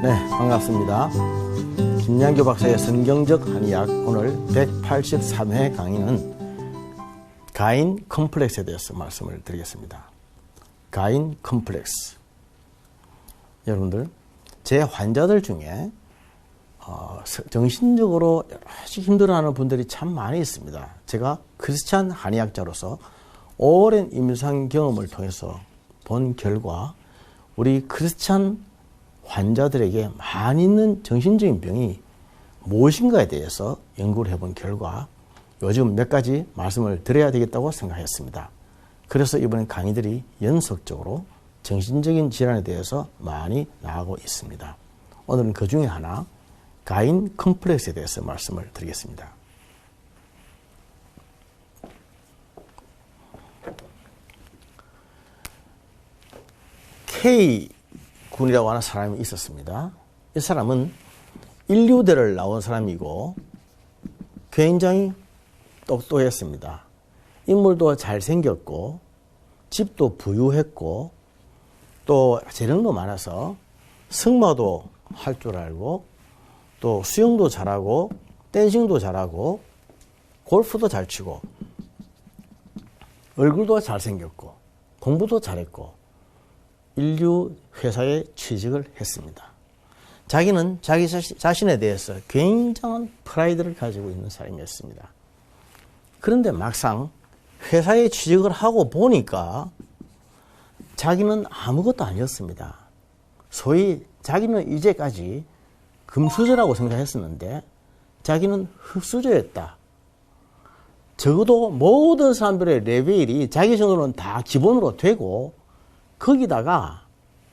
네, 반갑습니다. 김양교 박사의 성경적 한의학 오늘 183회 강의는 가인 컴플렉스에 대해서 말씀을 드리겠습니다. 가인 컴플렉스. 여러분들, 제 환자들 중에 정신적으로 여러 가지 힘들어하는 분들이 참 많이 있습니다. 제가 크리스찬 한의학자로서 오랜 임상 경험을 통해서 본 결과 우리 크리스찬 환자들에게 많이 있는 정신적인 병이 무엇인가에 대해서 연구를 해본 결과 요즘 몇 가지 말씀을 드려야 되겠다고 생각했습니다. 그래서 이번에 강의들이 연속적으로 정신적인 질환에 대해서 많이 나가고 있습니다. 오늘은 그 중에 하나, 가인 컴플렉스에 대해서 말씀을 드리겠습니다. K 군이라고 하는 사람이 있었습니다. 이 사람은 인류대를 나온 사람이고 굉장히 똑똑했습니다. 인물도 잘생겼고 집도 부유했고 또 재능도 많아서 승마도 할 줄 알고 또 수영도 잘하고 댄싱도 잘하고 골프도 잘 치고 얼굴도 잘생겼고 공부도 잘했고 인류 회사에 취직을 했습니다. 자기는 자기 자신에 대해서 굉장한 프라이드를 가지고 있는 사람이었습니다. 그런데 막상 회사에 취직을 하고 보니까 자기는 아무것도 아니었습니다. 소위 자기는 이제까지 금수저라고 생각했었는데 자기는 흙수저였다. 적어도 모든 사람들의 레벨이 자기 정도는 다 기본으로 되고 거기다가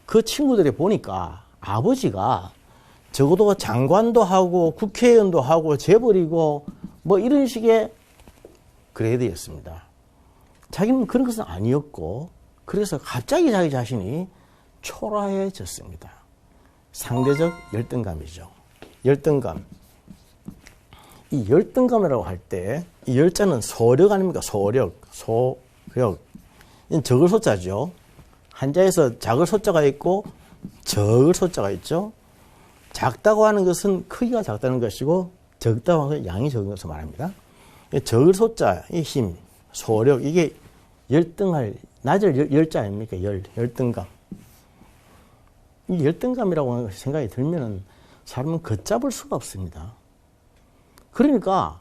그 친구들이 보니까 아버지가 적어도 장관도 하고 국회의원도 하고 재벌이고 뭐 이런 식의 그레이드였습니다. 자기는 그런 것은 아니었고 그래서 갑자기 자기 자신이 초라해졌습니다. 상대적 열등감이죠. 열등감. 이 열등감이라고 할 때 이 열자는 소력 아닙니까? 소력. 이건 적을 소자죠. 한자에서 작을 소자가 있고 적을 소자가 있죠. 작다고 하는 것은 크기가 작다는 것이고 적다고 하는 것은 양이 적은 것을 말합니다. 적을 소자의 힘, 소력, 이게 열등할, 낮을 열자 아닙니까? 열등감. 이 열등감이라고 하는 것이 생각이 들면은 사람은 걷잡을 수가 없습니다. 그러니까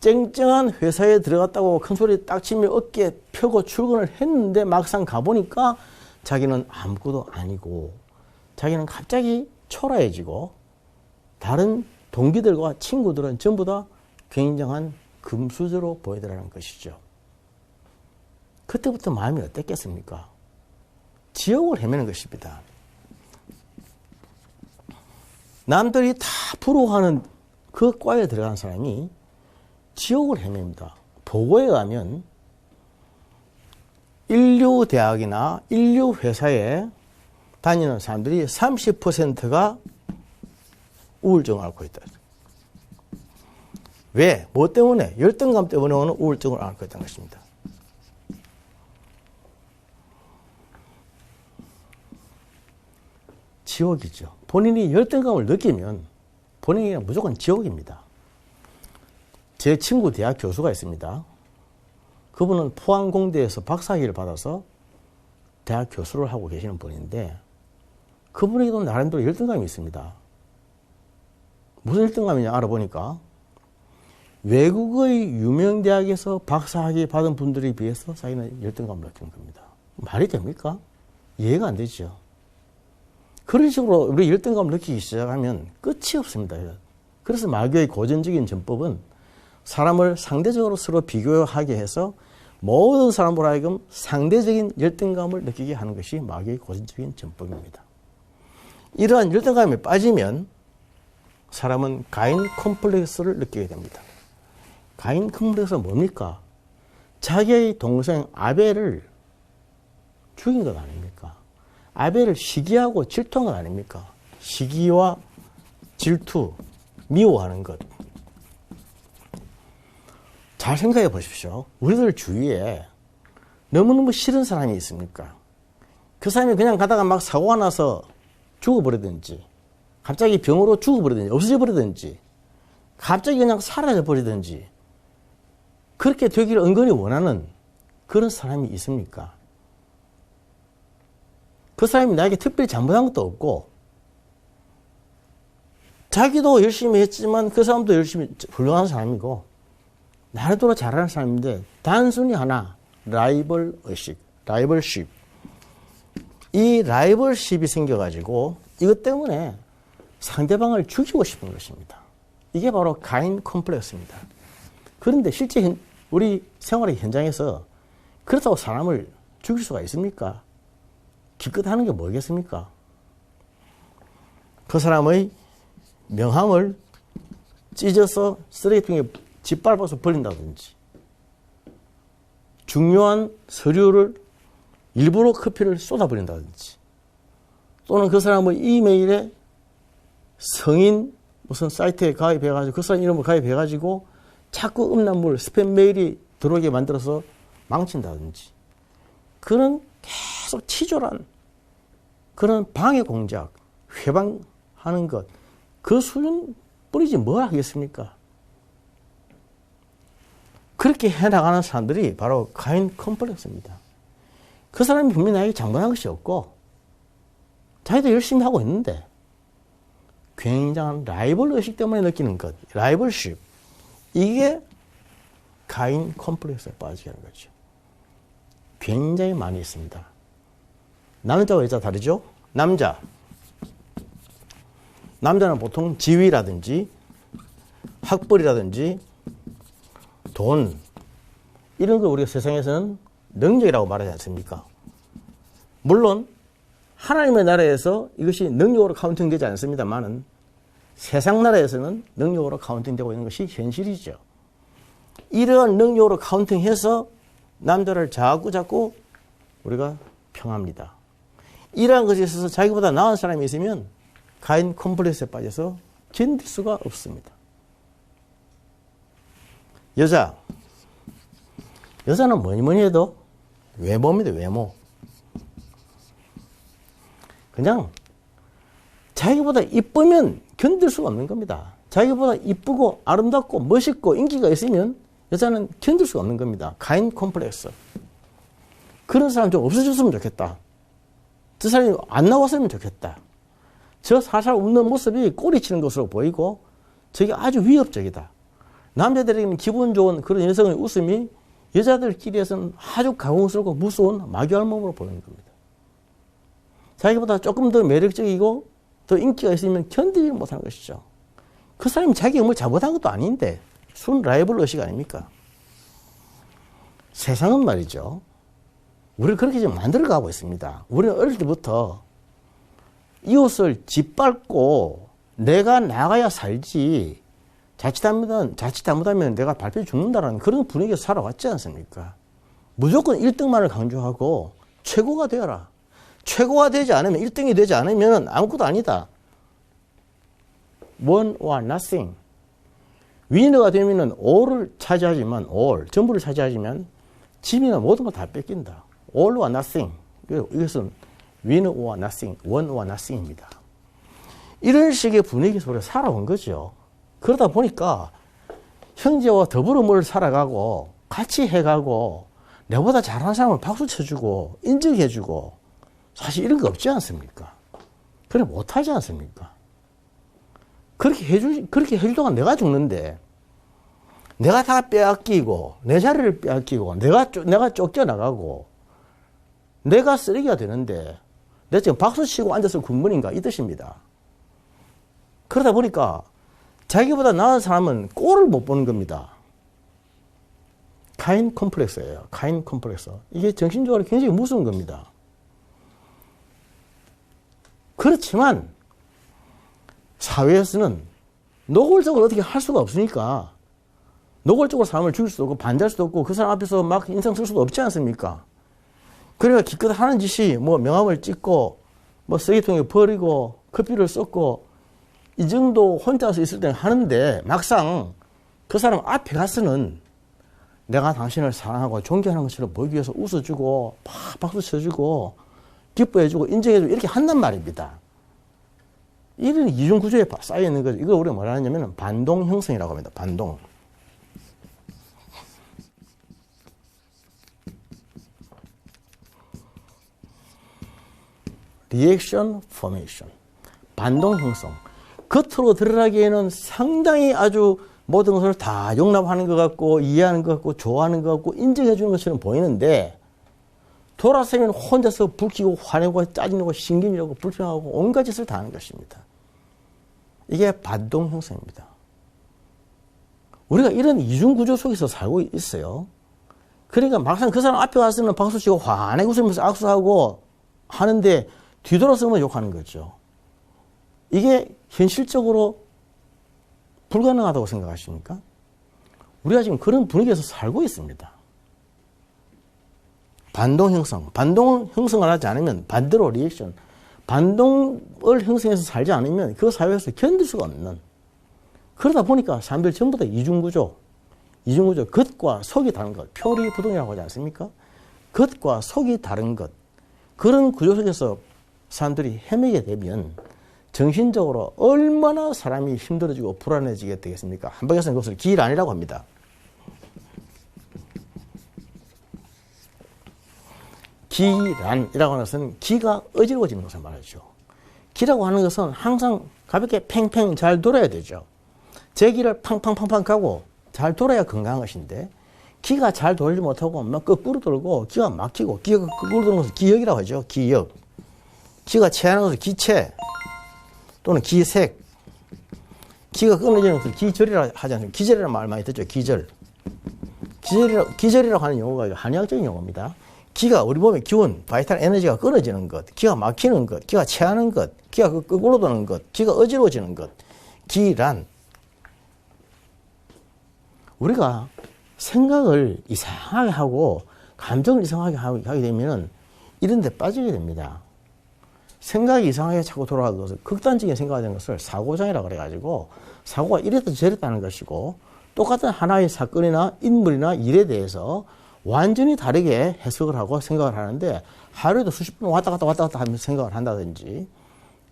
쨍쨍한 회사에 들어갔다고 큰 소리 딱 치며 어깨 펴고 출근을 했는데 막상 가보니까 자기는 아무것도 아니고 자기는 갑자기 초라해지고 다른 동기들과 친구들은 전부 다 굉장한 금수저로 보이더라는 것이죠. 그때부터 마음이 어땠겠습니까? 지옥을 헤매는 것입니다. 남들이 다 부러워하는 그 과에 들어간 사람이 지옥을 헤맵니다. 보고에 가면 인류대학이나 인류회사에 다니는 사람들이 30%가 우울증을 앓고 있다. 왜? 뭐 때문에? 열등감 때문에 오는 우울증을 앓고 있다는 것입니다. 지옥이죠. 본인이 열등감을 느끼면 본인이 무조건 지옥입니다. 제 친구 대학 교수가 있습니다. 그분은 포항공대에서 박사학위를 받아서 대학 교수를 하고 계시는 분인데 그분에게도 나름대로 열등감이 있습니다. 무슨 열등감이냐 알아보니까 외국의 유명 대학에서 박사학위 받은 분들에 비해서 자기는 열등감을 느끼는 겁니다. 말이 됩니까? 이해가 안 되죠. 그런 식으로 우리 열등감을 느끼기 시작하면 끝이 없습니다. 그래서 마귀의 고전적인 전법은 사람을 상대적으로 서로 비교하게 해서 모든 사람으로 하여금 상대적인 열등감을 느끼게 하는 것이 마귀의 고전적인 전법입니다. 이러한 열등감에 빠지면 사람은 가인 컴플렉스를 느끼게 됩니다. 가인 컴플렉스가 뭡니까? 자기의 동생 아벨을 죽인 것 아닙니까? 아벨을 시기하고 질투한 것 아닙니까? 시기와 질투, 미워하는 것. 잘 생각해 보십시오. 우리들 주위에 너무너무 싫은 사람이 있습니까? 그 사람이 그냥 가다가 막 사고가 나서 죽어버리든지 갑자기 병으로 죽어버리든지 없어져 버리든지 갑자기 그냥 사라져 버리든지 그렇게 되기를 은근히 원하는 그런 사람이 있습니까? 그 사람이 나에게 특별히 잘못한 것도 없고 자기도 열심히 했지만 그 사람도 열심히 훌륭한 사람이고 나름대로 잘하는 사람인데 단순히 하나 라이벌의식, 라이벌십. 이 라이벌십이 생겨가지고 이것 때문에 상대방을 죽이고 싶은 것입니다. 이게 바로 가인 컴플렉스입니다. 그런데 실제 우리 생활의 현장에서 그렇다고 사람을 죽일 수가 있습니까? 기껏 하는 게 뭐겠습니까? 그 사람의 명함을 찢어서 쓰레기통에 짓밟아서 버린다든지 중요한 서류를 일부러 커피를 쏟아버린다든지 또는 그 사람의 이메일에 성인 무슨 사이트에 가입해가지고 그 사람 이름을 가입해가지고 자꾸 음란물 스팸 메일이 들어오게 만들어서 망친다든지 그런 계속 치졸한 그런 방해 공작, 회방하는 것 그 수준뿐이지 뭘 하겠습니까? 그렇게 해나가는 사람들이 바로 가인 컴플렉스입니다. 그 사람이 분명히 나에게 잘못한 것이 없고 자기도 열심히 하고 있는데 굉장한 라이벌 의식 때문에 느끼는 것, 라이벌십. 이게 가인 컴플렉스에 빠지게 하는 거죠. 굉장히 많이 있습니다. 남자와 여자 다르죠? 남자는 보통 지위라든지 학벌이라든지 돈 이런 걸 우리가 세상에서는 능력이라고 말하지 않습니까? 물론 하나님의 나라에서 이것이 능력으로 카운팅되지 않습니다만은 세상 나라에서는 능력으로 카운팅되고 있는 것이 현실이죠. 이러한 능력으로 카운팅해서 남자를 자꾸 우리가 평합니다. 이러한 것에 있어서 자기보다 나은 사람이 있으면 가인 컴플렉스에 빠져서 견딜 수가 없습니다. 여자는 뭐니 해도 외모입니다. 외모. 그냥 자기보다 이쁘면 견딜 수가 없는 겁니다. 자기보다 이쁘고 아름답고 멋있고 인기가 있으면 여자는 견딜 수가 없는 겁니다. 가인 컴플렉스. 그런 사람 좀 없어졌으면 좋겠다. 저 사람이 안 나왔으면 좋겠다. 저 살살 웃는 모습이 꼬리치는 것으로 보이고 저게 아주 위협적이다. 남자들에게는 기분 좋은 그런 여성의 웃음이 여자들끼리에서는 아주 가공스럽고 무서운 마귀알 몸으로 보이는 겁니다. 자기보다 조금 더 매력적이고 더 인기가 있으면 견디지 못하는 것이죠. 그 사람이 자기가 뭘 잘못한 것도 아닌데 순 라이벌 의식 아닙니까? 세상은 말이죠. 우리를 그렇게 지금 만들어가고 있습니다. 우리는 어릴 때부터 이웃을 짓밟고 내가 나가야 살지 잘못하면 내가 밟혀 죽는다는 그런 분위기에서 살아왔지 않습니까? 무조건 1등만을 강조하고 최고가 되어라. 최고가 되지 않으면 1등이 되지 않으면 아무것도 아니다. One or nothing. 위너가 되면은 all을 차지하지만 전부를 차지하지만 지면 모든 거 다 뺏긴다. All or nothing. 이것은 winner or nothing, one or nothing입니다. 이런 식의 분위기 속에 살아온 거죠. 그러다 보니까 형제와 더불어 뭘 살아가고 같이 해가고 내보다 잘하는 사람을 박수 쳐주고 인정해주고 사실 이런 거 없지 않습니까? 그래 못하지 않습니까? 그렇게 해줄 동안 내가 죽는데 내가 다 빼앗기고 내 자리를 빼앗기고 내가 쫓겨나가고 내가 쓰레기가 되는데 내가 지금 박수 치고 앉아서 군문인가 이 뜻입니다. 그러다 보니까 자기보다 나은 사람은 꼴을 못 보는 겁니다. 가인 컴플렉스예요. 가인 컴플렉스. 이게 정신적으로 굉장히 무서운 겁니다. 그렇지만 사회에서는 노골적으로 어떻게 할 수가 없으니까 노골적으로 사람을 죽일 수도 없고 반대할 수도 없고 그 사람 앞에서 막 인상 쓸 수도 없지 않습니까? 그러니까 기껏 하는 짓이 뭐 명함을 찍고 뭐 쓰레기통에 버리고 커피를 쏟고 이 정도 혼자서 있을 때는 하는데 막상 그 사람 앞에 가서는 내가 당신을 사랑하고 존경하는 것처럼 보이기 위해서 웃어주고 막 박수 쳐주고 기뻐해주고 인정해주고 이렇게 한단 말입니다. 이런 이중 구조에 쌓여 있는 거죠. 이걸 우리가 뭐라 하냐면 반동 형성이라고 합니다. 반동. 리액션 포메이션. 반동 형성. 겉으로 드러나기에는 상당히 아주 모든 것을 다 용납하는 것 같고 이해하는 것 같고 좋아하는 것 같고 인정해 주는 것처럼 보이는데 돌아서면 혼자서 불키고 화내고 짜증내고 신경질하고 불평하고 온갖 짓을 다 하는 것입니다. 이게 반동 형성입니다. 우리가 이런 이중구조 속에서 살고 있어요. 그러니까 막상 그 사람 앞에 가서는 박수치고 화내고 웃으면서 악수하고 하는데 뒤돌아서면 욕하는 거죠. 이게 현실적으로 불가능하다고 생각하십니까? 우리가 지금 그런 분위기에서 살고 있습니다. 반동 형성. 반동 형성을 하지 않으면 반대로 리액션. 반동을 형성해서 살지 않으면 그 사회에서 견딜 수가 없는. 그러다 보니까 사람들 전부 다 이중구조. 이중구조. 겉과 속이 다른 것. 표리부동이라고 하지 않습니까? 겉과 속이 다른 것. 그런 구조 속에서 사람들이 헤매게 되면 정신적으로 얼마나 사람이 힘들어지고 불안해지게 되겠습니까? 한국에서는 그것을 기란이라고 합니다. 기란이라고 하는 것은 기가 어지러워지는 것을 말하죠. 기라고 하는 것은 항상 가볍게 팽팽 잘 돌아야 되죠. 제 기를 팡팡팡팡 가고 잘 돌아야 건강한 것인데 기가 잘 돌지 못하고 막 거꾸로 돌고 기가 막히고 기가 거꾸로 도는 것을 기역이라고 하죠. 기역. 기가 체하는 것을 기체 또는 기색. 기가 끊어지는 것을 기절이라고 하지 않습니까? 기절이라는 말 많이 듣죠. 기절. 기절이라고 하는 용어가 한의학적인 용어입니다. 기가 우리 몸의 기운, 바이탈 에너지가 끊어지는 것, 기가 막히는 것, 기가 체하는 것, 기가 거꾸로 도는 것, 기가 어지러워지는 것. 기란. 우리가 생각을 이상하게 하고 감정을 이상하게 하게 되면 이런 데 빠지게 됩니다. 생각이 이상하게 자꾸 돌아가는 것을 극단적인 생각이 되는 것을 사고장애라고 그래가지고 사고가 이랬다 저랬다는 것이고 똑같은 하나의 사건이나 인물이나 일에 대해서 완전히 다르게 해석을 하고 생각을 하는데 하루에도 수십 번 왔다 갔다 하면서 생각을 한다든지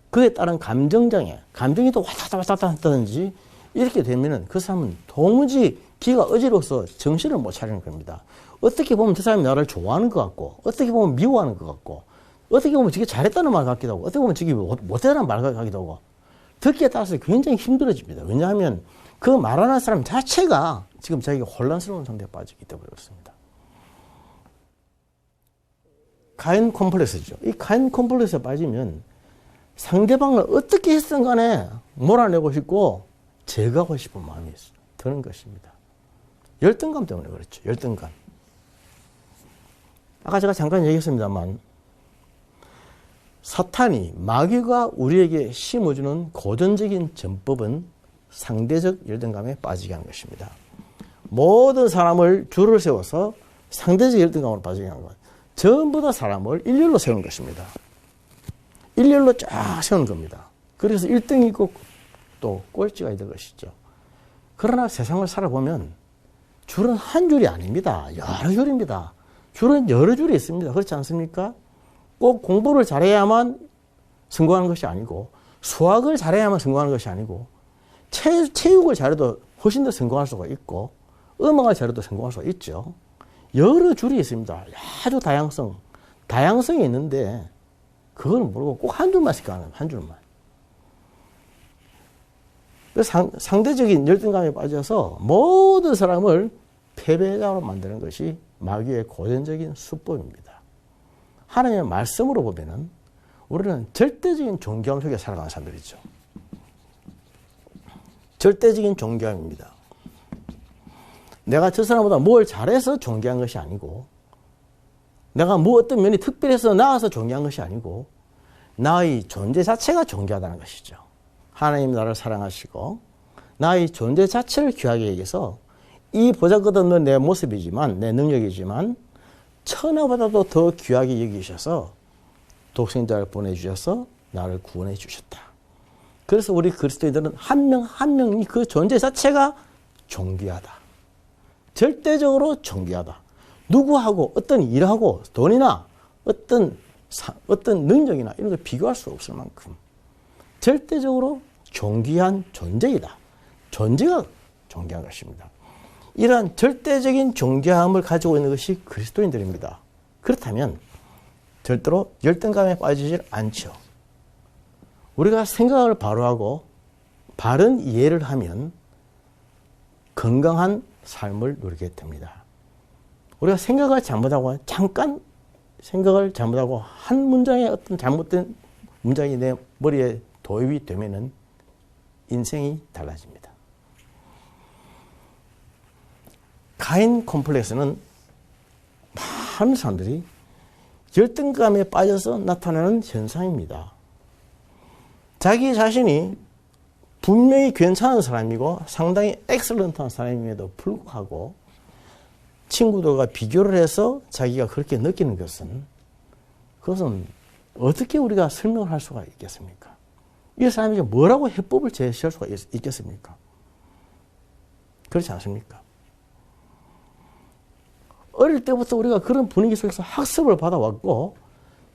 그에 따른 감정장애, 감정이 또 왔다 갔다 한다든지 이렇게 되면은 그 사람은 도무지 기가 어지러워서 정신을 못 차리는 겁니다. 어떻게 보면 그 사람이 나를 좋아하는 것 같고 어떻게 보면 미워하는 것 같고 어떻게 보면 저게 잘했다는 말 같기도 하고 어떻게 보면 저게 못했다는 말 같기도 하고 듣기에 따라서 굉장히 힘들어집니다. 왜냐하면 그 말하는 사람 자체가 지금 자기가 혼란스러운 상태에 빠지기 때문에 그렇습니다. 가인 콤플렉스죠. 이 가인 콤플렉스에 빠지면 상대방을 어떻게 했든 간에 몰아내고 싶고 제거하고 싶은 마음이 드는 것입니다. 열등감 때문에 그렇죠. 열등감. 아까 제가 잠깐 얘기했습니다만 사탄이 마귀가 우리에게 심어주는 고전적인 전법은 상대적 열등감에 빠지게 하는 것입니다. 모든 사람을 줄을 세워서 상대적 열등감으로 빠지게 하는 것. 전부 다 사람을 일렬로 세우는 것입니다. 일렬로 쫙 세우는 겁니다. 그래서 1등이 있고 또 꼴찌가 있는 것이죠. 그러나 세상을 살아보면 줄은 한 줄이 아닙니다. 여러 줄입니다. 줄은 여러 줄이 있습니다. 그렇지 않습니까? 꼭 공부를 잘해야만 성공하는 것이 아니고 수학을 잘해야만 성공하는 것이 아니고 체육을 잘해도 훨씬 더 성공할 수가 있고 음악을 잘해도 성공할 수가 있죠. 여러 줄이 있습니다. 아주 다양성이 있는데 그걸 모르고 꼭 한 줄만 생각하는 한 줄만. 상대적인 열등감에 빠져서 모든 사람을 패배자로 만드는 것이 마귀의 고전적인 수법입니다. 하나님의 말씀으로 보면은 우리는 절대적인 존경함 속에 살아가는 사람들이죠. 절대적인 존경함입니다. 내가 저 사람보다 뭘 잘해서 존경한 것이 아니고 내가 뭐 어떤 면이 특별해서 나아서 존경한 것이 아니고 나의 존재 자체가 존귀하다는 것이죠. 하나님 나를 사랑하시고 나의 존재 자체를 귀하게 여기서 이 보잘것없는 내 모습이지만 내 능력이지만 천하보다도 더 귀하게 여기셔서 독생자를 보내주셔서 나를 구원해 주셨다. 그래서 우리 그리스도인들은 한 명 한 명이 그 존재 자체가 존귀하다. 절대적으로 존귀하다. 누구하고 어떤 일하고 돈이나 어떤 능력이나 이런 걸 비교할 수 없을 만큼 절대적으로 존귀한 존재이다. 존재가 존귀한 것입니다. 이러한 절대적인 존귀함을 가지고 있는 것이 그리스도인들입니다. 그렇다면 절대로 열등감에 빠지질 않죠. 우리가 생각을 바로 하고 바른 이해를 하면 건강한 삶을 누리게 됩니다. 우리가 생각을 잘못하고 잠깐 생각을 잘못하고 한 문장에 어떤 잘못된 문장이 내 머리에 도입이 되면은 인생이 달라집니다. 가인 콤플렉스는 많은 사람들이 열등감에 빠져서 나타나는 현상입니다. 자기 자신이 분명히 괜찮은 사람이고 상당히 엑셀런트한 사람임에도 불구하고 친구들과 비교를 해서 자기가 그렇게 느끼는 것은 그것은 어떻게 우리가 설명을 할 수가 있겠습니까? 이 사람에게 뭐라고 해법을 제시할 수가 있겠습니까? 그렇지 않습니까? 어릴 때부터 우리가 그런 분위기 속에서 학습을 받아왔고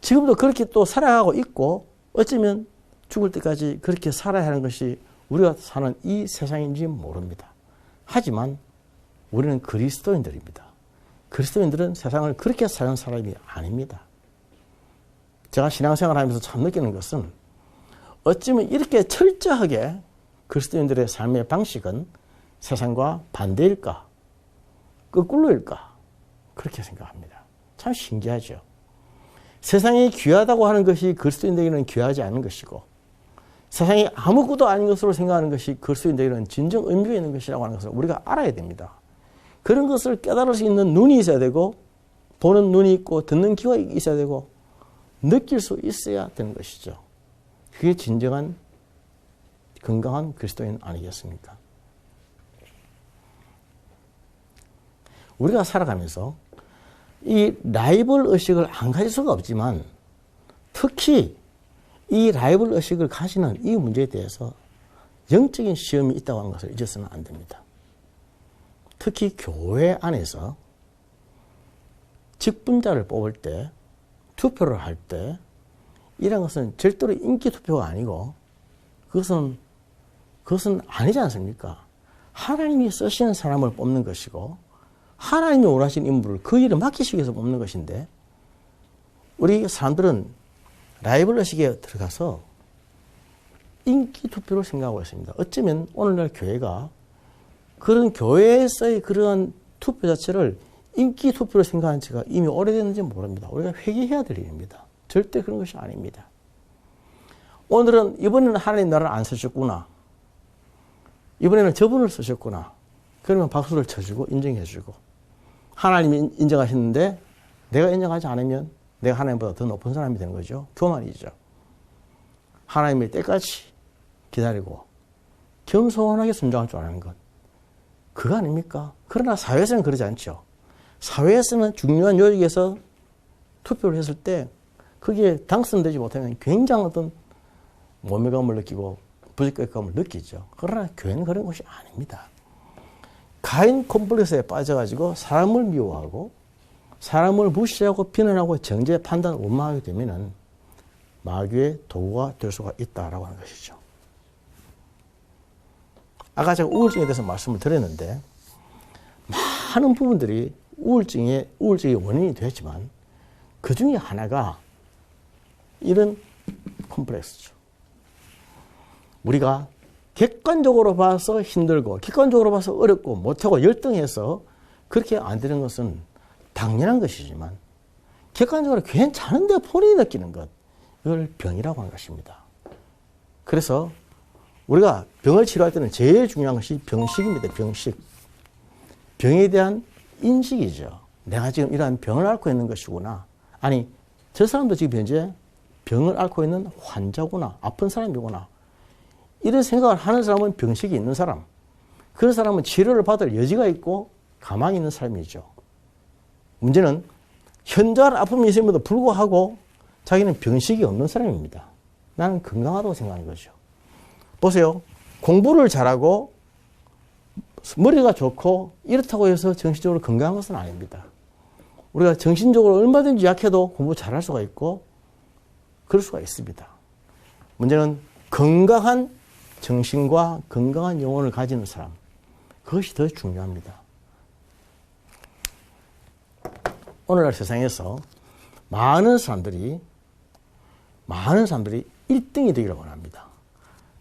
지금도 그렇게 또 살아가고 있고 어쩌면 죽을 때까지 그렇게 살아야 하는 것이 우리가 사는 이 세상인지 모릅니다. 하지만 우리는 그리스도인들입니다. 그리스도인들은 세상을 그렇게 사는 사람이 아닙니다. 제가 신앙생활을 하면서 참 느끼는 것은 어쩌면 이렇게 철저하게 그리스도인들의 삶의 방식은 세상과 반대일까? 거꾸로일까? 그렇게 생각합니다. 참 신기하죠. 세상이 귀하다고 하는 것이 그리스도인들에게는 귀하지 않은 것이고 세상이 아무것도 아닌 것으로 생각하는 것이 그리스도인들에게는 진정 의미가 있는 것이라고 하는 것을 우리가 알아야 됩니다. 그런 것을 깨달을 수 있는 눈이 있어야 되고 보는 눈이 있고 듣는 귀가 있어야 되고 느낄 수 있어야 되는 것이죠. 그게 진정한 건강한 그리스도인 아니겠습니까? 우리가 살아가면서 이 라이벌 의식을 안 가질 수가 없지만 특히 이 라이벌 의식을 가지는 이 문제에 대해서 영적인 시험이 있다고 하는 것을 잊어서는 안 됩니다. 특히 교회 안에서 직분자를 뽑을 때 투표를 할 때 이런 것은 절대로 인기 투표가 아니고 그것은 아니지 않습니까? 하나님이 쓰시는 사람을 뽑는 것이고 하나님이 원하시는 인물을 그 일을 맡기시기 위해서 뽑는 것인데 우리 사람들은 라이벌 의식에 들어가서 인기 투표를 생각하고 있습니다. 어쩌면 오늘날 교회가 그런 교회에서의 그러한 투표 자체를 인기 투표로 생각한 지가 이미 오래됐는지 모릅니다. 우리가 회개해야 될 일입니다. 절대 그런 것이 아닙니다. 오늘은 이번에는 하나님 나라를 안 쓰셨구나. 이번에는 저분을 쓰셨구나. 그러면 박수를 쳐주고 인정해주고 하나님이 인정하시는데 내가 인정하지 않으면 내가 하나님보다 더 높은 사람이 되는 거죠. 교만이죠. 하나님의 때까지 기다리고 겸손하게 순종할 줄 아는 것. 그거 아닙니까? 그러나 사회에서는 그러지 않죠. 사회에서는 중요한 요직에서 투표를 했을 때 그게 당선되지 못하면 굉장한 어떤 모멸감을 느끼고 부적격감을 느끼죠. 그러나 교회는 그런 것이 아닙니다. 가인 콤플렉스에 빠져가지고 사람을 미워하고 사람을 무시하고 비난하고 정죄 판단을 원망하게 되면은 마귀의 도구가 될 수가 있다라고 하는 것이죠. 아까 제가 우울증에 대해서 말씀을 드렸는데 많은 부분들이 우울증의 원인이 되었지만 그 중에 하나가 이런 콤플렉스죠. 우리가 객관적으로 봐서 힘들고 객관적으로 봐서 어렵고 못하고 열등해서 그렇게 안 되는 것은 당연한 것이지만 객관적으로 괜찮은데 본인이 느끼는 것 이걸 병이라고 하는 것입니다. 그래서 우리가 병을 치료할 때는 제일 중요한 것이 병식입니다. 병식. 병에 대한 인식이죠. 내가 지금 이러한 병을 앓고 있는 것이구나. 아니 저 사람도 지금 현재 병을 앓고 있는 환자구나. 아픈 사람이구나. 이런 생각을 하는 사람은 병식이 있는 사람. 그런 사람은 치료를 받을 여지가 있고 가망이 있는 사람이죠. 문제는 현저한 아픔이 있음에도 불구하고 자기는 병식이 없는 사람입니다. 나는 건강하다고 생각하는 거죠. 보세요. 공부를 잘하고 머리가 좋고 이렇다고 해서 정신적으로 건강한 것은 아닙니다. 우리가 정신적으로 얼마든지 약해도 공부 잘할 수가 있고 그럴 수가 있습니다. 문제는 건강한 정신과 건강한 영혼을 가지는 사람, 그것이 더 중요합니다. 오늘날 세상에서 많은 사람들이 1등이 되기를 원합니다.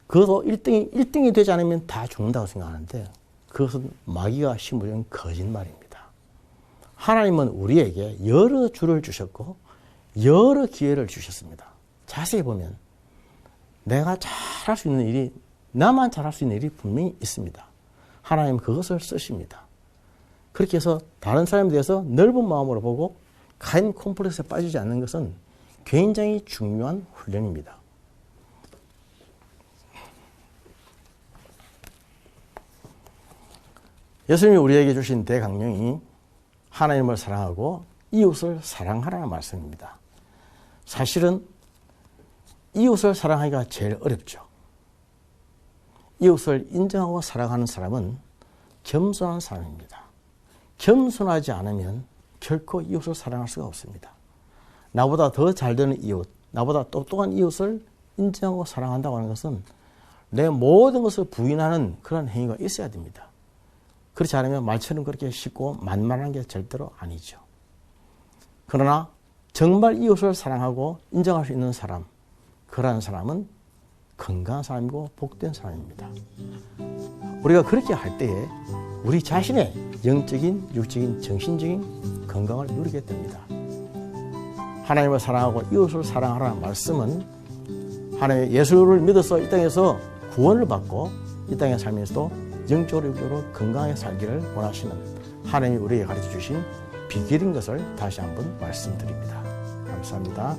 그것도 1등이 되지 않으면 다 죽는다고 생각하는데 그것은 마귀가 심어준 거짓말입니다. 하나님은 우리에게 여러 줄을 주셨고 여러 기회를 주셨습니다. 자세히 보면 내가 잘할 수 있는 일이, 나만 잘할 수 있는 일이 분명히 있습니다. 하나님은 그것을 쓰십니다. 그렇게 해서 다른 사람에 대해서 넓은 마음으로 보고 가인 콤플렉스에 빠지지 않는 것은 굉장히 중요한 훈련입니다. 예수님이 우리에게 주신 대강령이 하나님을 사랑하고 이웃을 사랑하라는 말씀입니다. 사실은 이웃을 사랑하기가 제일 어렵죠. 이웃을 인정하고 사랑하는 사람은 겸손한 사람입니다. 겸손하지 않으면 결코 이웃을 사랑할 수가 없습니다. 나보다 더 잘 되는 이웃, 나보다 똑똑한 이웃을 인정하고 사랑한다고 하는 것은 내 모든 것을 부인하는 그런 행위가 있어야 됩니다. 그렇지 않으면 말처럼 그렇게 쉽고 만만한 게 절대로 아니죠. 그러나 정말 이웃을 사랑하고 인정할 수 있는 사람, 그러한 사람은 건강한 사람이고 복된 사람입니다. 우리가 그렇게 할 때에 우리 자신의 영적인, 육적인, 정신적인 건강을 누리게 됩니다. 하나님을 사랑하고 이웃을 사랑하라는 말씀은 하나님의 예수를 믿어서 이 땅에서 구원을 받고 이 땅에 살면서도 영적으로 육적으로 건강하게 살기를 원하시는 하나님이 우리에게 가르쳐 주신 비결인 것을 다시 한번 말씀드립니다. 감사합니다.